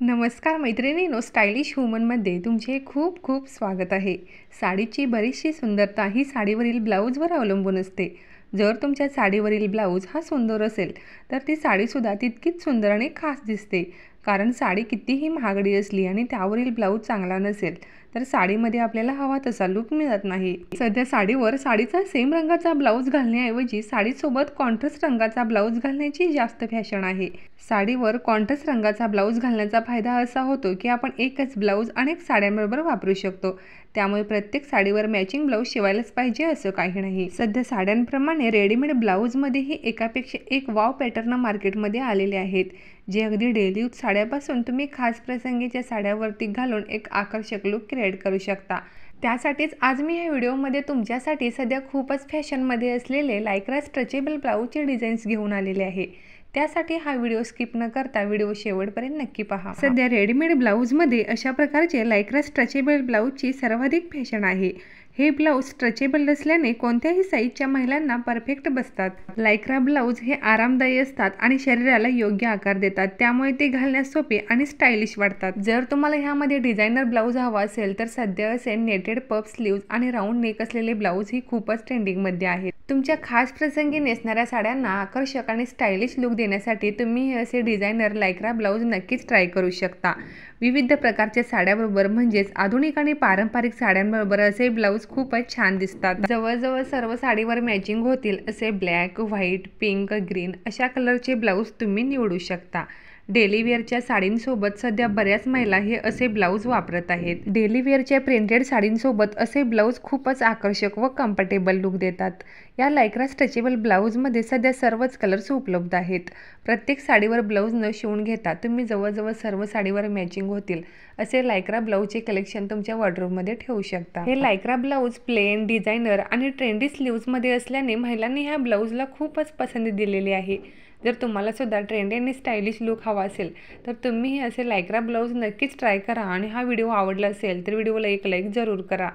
नमस्कार मैत्रिणींनो, स्टायलिश वुमनमध्ये तुमचे खूप खूप स्वागत आहे। साडीची बरीचशी सुंदरता ही साडीवरील ब्लाऊजवर अवलंबून असते। जर तुमच्या साडीवरील ब्लाऊज हा सुंदर असेल तर ती साडीसुद्धा तितकीच सुंदर आणि खास दिसते। कारण साडी कितीही महागडी असली आणि त्यावरील ब्लाऊज चांगला नसेल तर साडीमध्ये आपल्याला हवा तसा लूक मिळत नाही। सध्या साडीवर साडीचा सेम रंगाचा ब्लाऊज घालण्याऐवजी साडीसोबत कॉन्ट्रास्ट रंगाचा ब्लाऊज घालण्याची जास्त फॅशन आहे। साडीवर कॉन्ट्रास्ट रंगाचा ब्लाऊज घालण्याचा फायदा असा होतो की आपण एकच ब्लाऊज अनेक साड्यांबरोबर वापरू शकतो। त्यामुळे प्रत्येक साडीवर मॅचिंग ब्लाऊज शिवायलाच पाहिजे असं काही नाही। सध्या साड्यांप्रमाणे रेडीमेड ब्लाऊजमध्येही एकापेक्षा एक वाव पॅटर्न मार्केटमध्ये आलेले आहेत, जे अगदी डेली यूज साड्यापासून तुम्ही खास प्रसंगीच्या साड्यावरती घालून एक आकर्षक लुक क्रिएट करू शकता। त्यासाठीच आज मी ह्या व्हिडिओमध्ये तुमच्यासाठी सध्या खूपच फॅशनमध्ये असलेले लायक्रा स्ट्रेचेबल ब्लाऊजचे डिझाईन्स घेऊन आलेले आहे। त्यासाठी हा व्हिडिओ स्किप न करता व्हिडिओ शेवटपर्यंत नक्की पहा। सध्या रेडीमेड ब्लाऊजमध्ये अशा प्रकारचे लायक्रा स्ट्रेचेबल ब्लाऊजची सर्वाधिक फॅशन आहे। हे ब्लाऊज स्ट्रेचेबल असल्याने कोणत्याही साईजच्या महिलांना परफेक्ट बसतात। लायक्रा ब्लाऊज हे आरामदायी असतात आणि शरीराला योग्य आकार देतात, त्यामुळे ते घालण्यास सोपे आणि स्टायलिश वाटतात। जर तुम्हाला ह्यामध्ये डिझायनर ब्लाऊज हवा असेल तर सध्या असे नेटेड पफ स्लीव्ज आणि राऊंड नेक असलेले ब्लाऊज ही खूपच ट्रेंडिंगमध्ये आहेत। तुमच्या खास प्रसंगी नेसणाऱ्या साड्यांना आकर्षक आणि स्टायलिश लुक देण्यासाठी तुम्ही असे डिझायनर लायक्रा ब्लाऊज नक्कीच ट्राय करू शकता। विविध प्रकारच्या साड्याबरोबर म्हणजेच आधुनिक आणि पारंपरिक साड्यांबरोबर असे ब्लाऊज खूपच छान दिसतात। जवळजवळ सर्व साडीवर मॅचिंग होतील असे ब्लॅक, व्हाईट, पिंक, ग्रीन अशा कलरचे ब्लाऊज तुम्ही निवडू शकता। डेली वेअरच्या साडींसोबत सध्या बऱ्याच महिला हे असे ब्लाऊज वापरत आहेत। डेली वेअरच्या प्रिंटेड साडींसोबत असे ब्लाऊज खूपच आकर्षक व कम्फर्टेबल लुक देतात। या लायक्रा स्ट्रेचेबल ब्लाऊजमध्ये सध्या सर्वच कलर्स उपलब्ध आहेत। प्रत्येक साडीवर ब्लाऊज न शिवून घेता तुम्ही जवळजवळ सर्व साडीवर मॅचिंग होतील असे लायक्रा ब्लाऊजचे कलेक्शन तुमच्या वॉर्डरोबमध्ये ठेवू शकता। हे लायक्रा ब्लाऊज प्लेन, डिझायनर आणि ट्रेंडी स्लीव्समध्ये असल्याने महिलांनी ह्या ब्लाऊजला खूपच पसंती दिलेली आहे। जर तुम्हाला सुद्धा ट्रेंडी आणि स्टायलिश लुक हवा असेल तर तुम्ही हे असे लायक्रा ब्लाऊज नक्कीच ट्राय करा आणि हा व्हिडिओ आवडला असेल तर व्हिडिओला एक लाईक जरूर करा।